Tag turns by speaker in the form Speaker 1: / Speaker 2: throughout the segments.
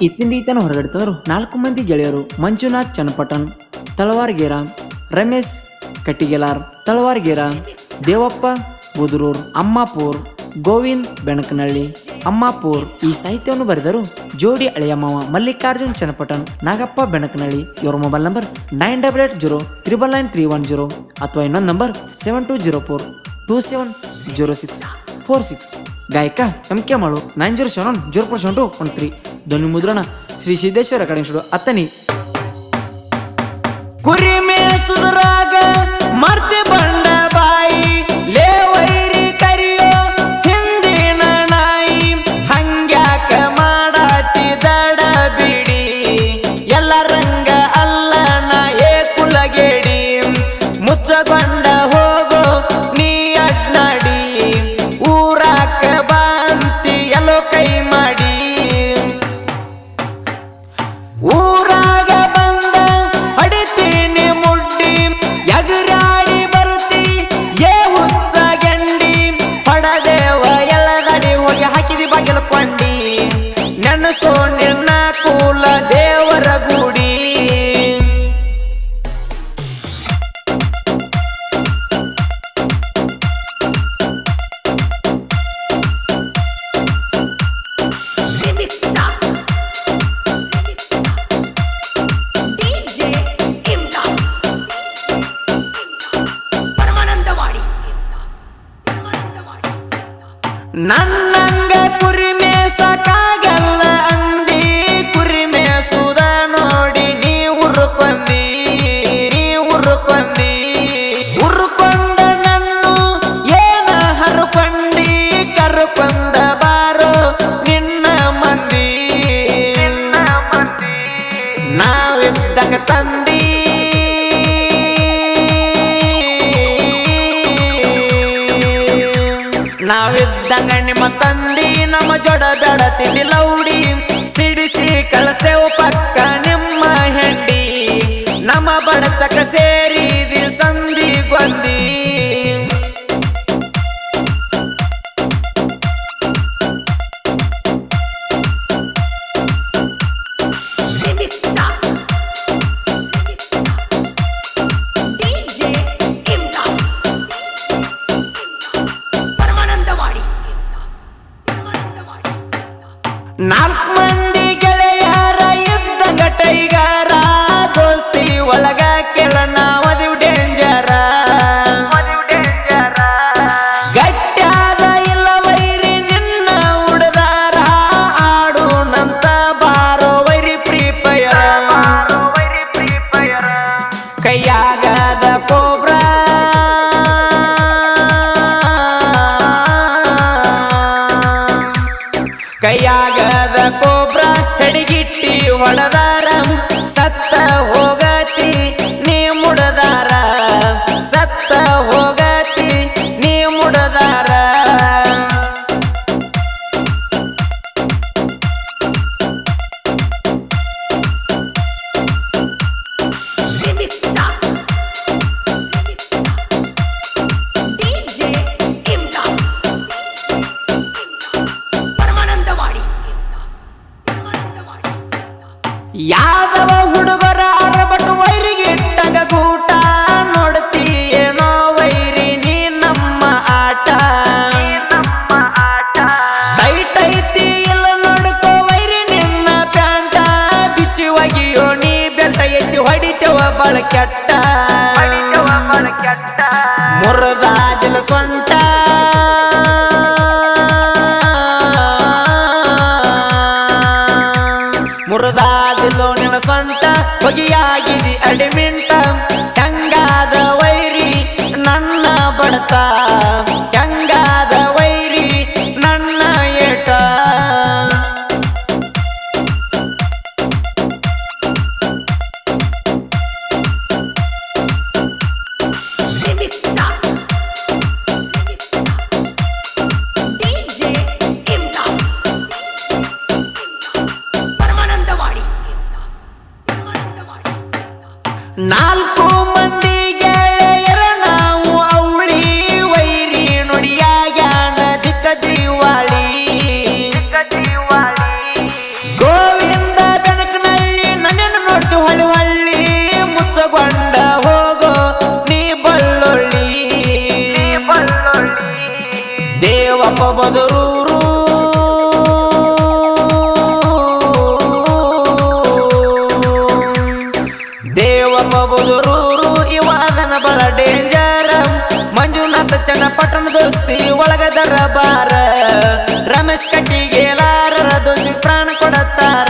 Speaker 1: ಈ ತಿಂಡಿ ಈತನ ಹೊರಗಡೆ ತಂದರು 4 ಮಂದಿ ಗೆಳೆಯರು: ಮಂಜುನಾಥ್ ಚನ್ನಪಟ್ಟಣ್, ತಳವಾರ್ಗೇರ, ರಮೇಶ್ ಕಟ್ಟಿಗೆಲಾರ್, ತಳವಾರ್ಗೇರ, ದೇವಪ್ಪ ಬುದುರೂರ್, ಅಮ್ಮಾಪುರ್, ಗೋವಿಂದ್ ಬೆಣಕನಹಳ್ಳಿ, ಅಮ್ಮಾಪುರ್. ಈ ಸಾಹಿತ್ಯವನ್ನು ಬರೆದರು ಜೋಡಿ ಅಳೆಯ ಮಾವ ಮಲ್ಲಿಕಾರ್ಜುನ್ ಚನ್ನಪಟ್ಟಣ್, ನಾಗಪ್ಪ ಬೆಣಕನಹಳ್ಳಿ. ಇವರ ಮೊಬೈಲ್ ನಂಬರ್ 9880999310 ಅಥವಾ ಇನ್ನೊಂದು ನಂಬರ್ 7204270646. ಗಾಯಕ MK ಮಾಳು 9071047213. ಧ್ವನಿ ಮುದ್ರಣ ಶ್ರೀ ಸಿದ್ದೇಶ್ವರ ರೆಕಾರ್ಡಿಂಗ್ ಸ್ಟುಡಿಯೋ ಅತ್ತನಿ.
Speaker 2: ಕುರಿ ಮೇಸುದ್ರಾಗ ಮರ್ತಿ ಬಂಡ ಬಾಯಿ ಲೇ ವೈರಿ ಕರಿಯೋ ಹಿಂದಿನ ನಾಯಿ ಹಂಗ್ಯಾಕ ಮಾಡಾತಿ ದಡ ಬಿಡಿ ಎಲ್ಲ ರಂಗ ಅಲ್ಲ ನಾ ಏ ಕುಲಗೇಡಿ ಮುಚ್ಚಗೊಂಡ ಹೋಗೋ ನೀ ಅಡ್ನಾಡಿ ಊರಾಕ ಬಾಂತಿ ಎಲ್ಲೋ ಕೈ ಮಾಡಿ ಊರಾಗ ಬಂದ ಹೊಡಿತೀನಿ ಮುಡ್ಡಿ ಎಗರಾಡಿ ಬರುತ್ತಿ ಏ ಹುಚ್ಚ ಗೆಂಡಿ ಪಡದೇವ ಎಳಗಡಿ ಹೋಗಿ ಹಾಕಿದಿ ಬಾಗಿಲು ಕೊಂಡಿ ನೆನಸೋ ನಿನ್ನ ಕೂಲ ದೇವರ ಗುಡಿ ನನ್ನಂಗ ಕುರಿ ಮೇಸಕ್ಕಾಗಲ್ಲ ಅಂದಿ ಕುರಿ ಮೇಸುದ ನೋಡಿ ನೀ ಉರ್ಕೊಂಡಿ ಉರ್ಕೊಂಡ ನನ್ನು ಏನ ಹರ್ಕೊಂಡಿ ಕರ್ಕೊಂಡ ಬಾರೋ ನಿನ್ನ ಮಂದಿ ನಾವಿದ್ದಂಗ ತಂದಿ ನಾವಿದ್ದಂಗ ನಿಮ್ಮ ತಂದಿ ನಮ್ಮ ಜೋಡ ಬೇಡ ತಿಂಡಿ ಲೌಡಿ ಸಿಡಿಸಿ ಕಳಿಸ್ತೇವು ಪಕ್ಕ ನಿಮ್ಮ ಹೆಂಡಿ ನಮ್ಮ ಬಡತಕ ಸೇರಿದಿ ಸಂಧಿ ಗೊಂದಿ ನಾಲ್ಕು ಮಂದಿ ಗೆಳೆಯರ ಇದ್ದಂಗ ಟೈಗರ ದೋಸ್ತಿ ಒಳಗ ಕೆಲ ನಾವದಿವ್ ಡೇಂಜರ ಗಟ್ಟ್ಯಾದ ಇಲ್ಲ ವೈರಿ ನಿನ್ನ ಉಡದಾರ ಆಡು ನಂತ ಬಾರೋ ವೈರಿ ಪ್ರೀಪಯರ ಕೈಯಾಗದ ಕೋಬ್ರಾ ಕೈಯಾಗದ ಕೋಬ್ರ ಹೆಡಿಗಿಟ್ಟಿ ಹೊಡೆದಾರ ಸತ್ತ ಹೋಗತಿ ನೀ ಮುಡದಾರ ಸತ್ತ ಹೋಗತಿ ನೀ ಮುಡದಾರ ಯಾದವ ಹುಡುಗರ ಅರಬಟ್ಟು ವೈರಿಗೆ ಇಟ್ಟಂಗ ಗೂಟ ನೋಡ್ತಿ ಏನೋ ವೈರಿ ನೀ ನಮ್ಮ ಆಟ ಟೈಟ್ ಐತಿ ಇಲ್ಲ ನೋಡ್ಕೋ ವೈರಿ ನಿನ್ನ ಪ್ಯಾಂಟ ಬಿಚ್ಚಿ ಒಗಿಯೋ ನೀ ಬೆಂಟ ಎತ್ತಿ ಹೊಡಿತೇವ ಬಳ ಕೆಟ್ಟ ಮುರದಾದಿಲ ಸೊಂಟ ಮುರದಾದಿಲೋ ನಿನ್ನ ಸೊಂಟ ಹೊಗಿಯಾಗಿದಿ ಅಡಿಮಿಂಟ ಹೆಂಗಾದ ವೈರಿ ನನ್ನ ಬಡತ ಹೆಂಗಾದ ವೈರಿ ನನ್ನ ಏಟ ಚನ್ನಪಟ್ಟಣ ದೋಸ್ತಿ ಒಳಗ ದರಬಾರ ರಮೇಶ್ ಕಟ್ಟಿಗೆಲಾರರ ದೋಸ್ತಿ ಪ್ರಾಣ ಕೊಡತಾರ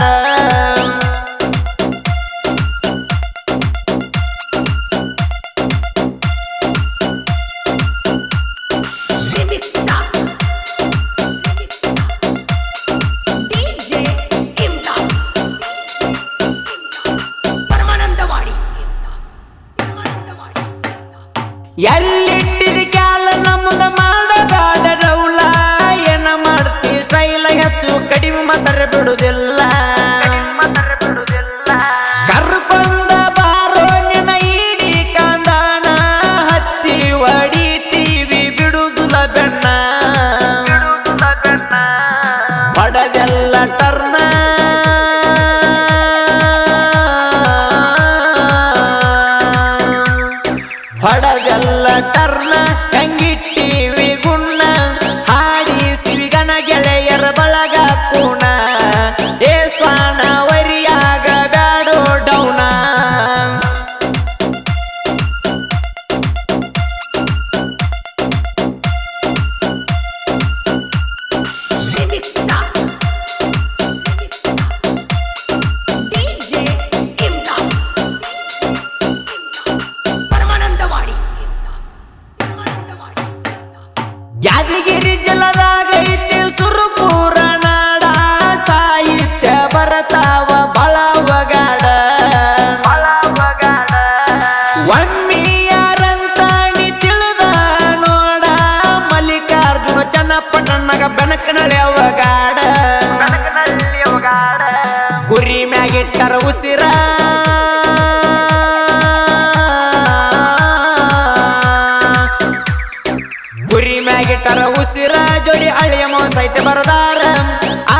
Speaker 2: ಎಲ್ಲಿಟ್ಟಿದ ಕ್ಯಾಲ ನಮ್ಮದ ಮಾಡದಾಡ ರೌಲ ಏನ ಮಾಡ್ತಿ ಸ್ಟೈಲ ಹೆಚ್ಚು ಕಡಿಮೆ ಮಾತಾಡ ಬಿಡುದಿಲ್ಲ ಕರ್ಕೊಂಡ ಬಾರೋ ನಿನ್ನ ಇಡೀ ಕಾಂದಾಣ ಹತ್ತಿ ಹೊಡಿತೀವಿ ಬಿಡುದಿಲ್ಲ ಬೆಣ್ಣ ಪಡದೆಲ್ಲ ಟರ್ನ ಹೊಡದೆಲ್ಲ ಟರ್ನ ಹೆಂಗಿಟ್ಟಿವಿ ಗುಣ್ಣ ಹಾಡಿಸಿವಿ ಗಣ ಗೆಳೆಯರ ಬಳಗ ಕೂಣ ಏ ಸ್ವಾಣ ವರಿಯಾಗ ಬ್ಯಾಡೋ ಡೌನ ಯಾದಗಿರಿ ಜಿಲ್ಲದಾಗೈತಿ ಸುರಪುರ ನಾಡ ಸಾಹಿತ್ಯ ಬರತಾವ ಬಳವಗಾಡ ಒಮ್ಮಿಯಾರಂತ ನೀ ತಿಳಿದ ನೋಡ ಮಲ್ಲಿಕಾರ್ಜುನ ಚನ್ನಪಟ್ಟಣಗ ಬೆನಕನಳ್ಳಿ ಅವಗಾಡ ಗುರಿ ಮ್ಯಾಗಿಟ್ಟರ ಉಸಿರ ಗುರಿ ಮ್ಯಾಗಿಟ್ಟರ ಉಸಿರ ಜೋಡಿ ಅಳಿಯ ಮೋಸೈತೆ ಬರದಾರ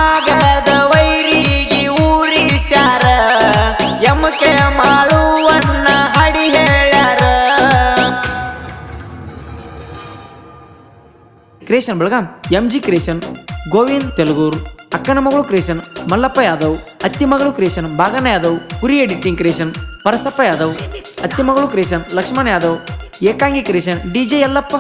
Speaker 2: ಆಗದ ವೈರಿಗೆ ಊರಿಸ್ಯಾರ ಎಮ್ಮಕೆ ಮಾಳುವನ್ನ ಹಡಿ ಹೇಳ್ಯಾರ
Speaker 1: creation Belgaum MG creation Govind Telugur ಅಕ್ಕನ ಮಗಳು ಕ್ರಿಯೇಷನ್ ಮಲ್ಲಪ್ಪ ಯಾದವ್ ಅತ್ತಿ ಮಗಳು ಕ್ರಿಯೇಷನ್ ಬಾಗನ ಯಾದವ್ ಕುರಿ ಎಡಿಟಿಂಗ್ ಕ್ರಿಯೇಷನ್ ಪರಸಪ್ಪ ಯಾದವ್ ಅತ್ತಿ ಮಗಳು ಕ್ರಿಯೇಷನ್ ಲಕ್ಷ್ಮಣ ಯಾದವ್ ಏಕಾಂಗಿ ಕ್ರಿಯೇಷನ್ DJ ಯಲ್ಲಪ್ಪ